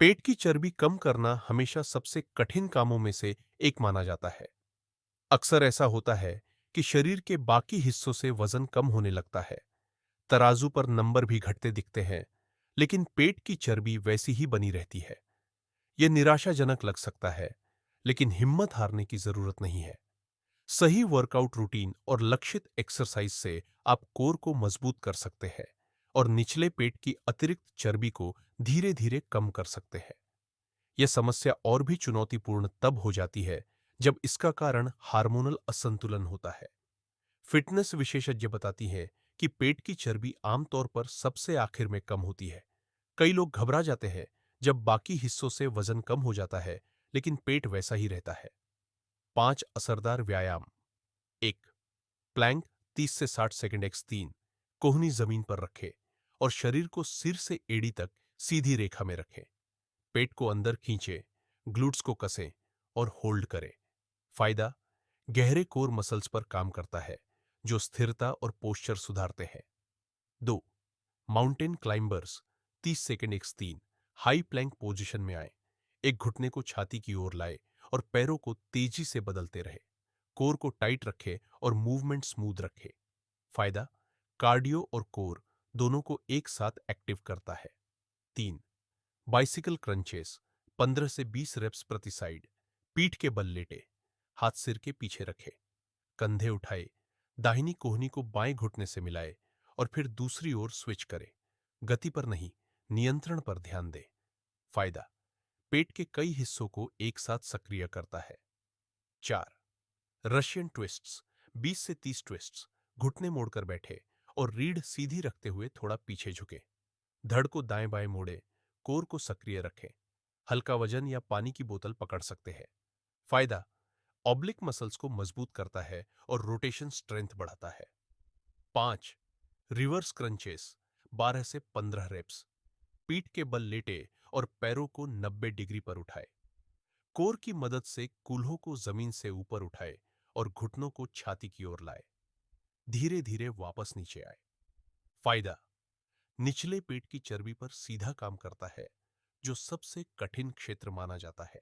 पेट की चर्बी कम करना हमेशा सबसे कठिन कामों में से एक माना जाता है। अक्सर ऐसा होता है कि शरीर के बाकी हिस्सों से वजन कम होने लगता है, तराजू पर नंबर भी घटते दिखते हैं, लेकिन पेट की चर्बी वैसी ही बनी रहती है। यह निराशाजनक लग सकता है, लेकिन हिम्मत हारने की जरूरत नहीं है। सही वर्कआउट रूटीन और लक्षित एक्सरसाइज से आप कोर को मजबूत कर सकते हैं और निचले पेट की अतिरिक्त चर्बी को धीरे धीरे कम कर सकते हैं। यह समस्या और भी चुनौतीपूर्ण तब हो जाती है जब इसका कारण हार्मोनल असंतुलन होता है। फिटनेस विशेषज्ञ बताती हैं कि पेट की चर्बी आमतौर पर सबसे आखिर में कम होती है। कई लोग घबरा जाते हैं जब बाकी हिस्सों से वजन कम हो जाता है, लेकिन पेट वैसा ही रहता है। 5 असरदार व्यायाम। 1, प्लैंक 30 से 60 सेकंड x3। कोहनी जमीन पर रखें और शरीर को सिर से एड़ी तक सीधी रेखा में रखें। पेट को अंदर खींचें, ग्लूट्स को कसें और होल्ड करें। फायदा: गहरे कोर मसल्स पर काम करता है, जो स्थिरता और पोस्चर सुधारते हैं। 2, mountain climbers 30 second x3। High plank position में आए, एक घुटने को छाती की ओर लाए और पैरों को तेजी से बदलते रहे। कोर को टाइट रखें और मूवमेंट स्मूथ रखें। फायदा: कार्डियो और कोर दोनों को एक साथ एक्टिव करता है। 3, बाइसिकल क्रंचेस 15 से 20 रेप्स प्रति साइड। पीठ के बल लेटे, हाथ सिर के पीछे रखे, कंधे उठाए, दाहिनी कोहनी को बाएं घुटने से मिलाए और फिर दूसरी ओर स्विच करें। गति पर नहीं, नियंत्रण पर ध्यान दें। फायदा: पेट के कई हिस्सों को एक साथ सक्रिय करता है। 4, रशियन ट्विस्ट्स 20 से 30 ट्विस्ट्स। घुटने मोड़कर बैठे और रीढ़ सीधी रखते हुए थोड़ा पीछे झुके। धड़ को दाएं बाएं मोड़े, कोर को सक्रिय रखें। हल्का वजन या पानी की बोतल पकड़ सकते हैं। फायदा: ऑब्लिक मसल्स को मजबूत करता है और रोटेशन स्ट्रेंथ बढ़ाता है। 5, रिवर्स क्रंचेस 12 से 15 रेप्स। पीठ के बल लेटे और पैरों को 90 डिग्री पर उठाए। कोर की मदद से कूल्हों को जमीन से ऊपर उठाए और घुटनों को छाती की ओर लाए। धीरे धीरे वापस नीचे आए। फायदा: निचले पेट की चर्बी पर सीधा काम करता है, जो सबसे कठिन क्षेत्र माना जाता है।